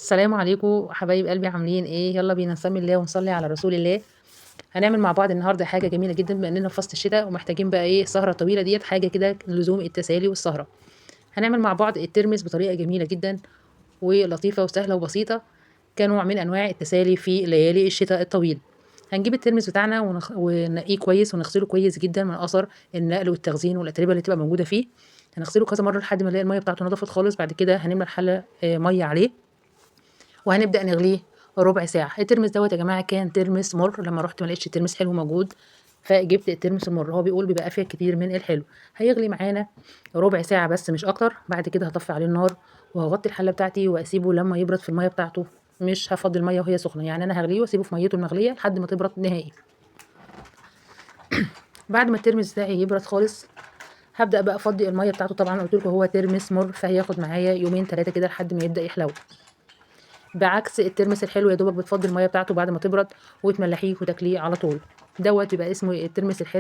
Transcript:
السلام عليكم حبايب قلبي، عاملين ايه؟ يلا بينا نسمي الله ونصلي على رسول الله. هنعمل مع بعض النهارده حاجه جميله جدا، بما اننا في فصل الشتاء ومحتاجين بقى ايه السهره الطويله ديت، حاجه كده لزوم التسالي والسهره. هنعمل مع بعض الترمس بطريقه جميله جدا ولطيفه وسهله وبسيطه، كنوع من انواع التسالي في ليالي الشتاء الطويل. هنجيب الترمس بتاعنا ونقيه كويس ونغسله كويس جدا من اثر النقل والتخزين والاتربه اللي تبقى موجوده فيه. هنغسله كذا مره لحد ما نلاقي الميه بتاعته نضفت خالص. بعد كده هنملى الحله ميه عليه وهنبدأ نغليه ربع ساعة. الترمس دوت يا جماعة كان ترمس مر، لما رحت ما لقيتش الترمس حلو موجود فجبت الترمس المر. هو بيقول بيبقى فيه كتير من الحلو. هيغلي معانا ربع ساعة بس مش أكتر. بعد كده هطفي عليه النار وهغطي الحلة بتاعتي وأسيبه لما يبرد في المية بتاعته. مش هفضي المية وهي سخنة، يعني أنا هغليه وأسيبه في ميته المغلية لحد ما تبرد نهائي. بعد ما الترمس بتاعي يبرد خالص هبدأ بقى أفضي المية بتاعته. طبعا قلت لكم هو ترمس مر، فهياخد معايا يومين 3 كده لحد ما يبدأ يحلو، بعكس الترمس الحلو يا دوبك بتفضي الميه بتاعته بعد ما تبرد وتملحيه وتاكليه على طول. دوت بيبقى اسمه الترمس الحلو.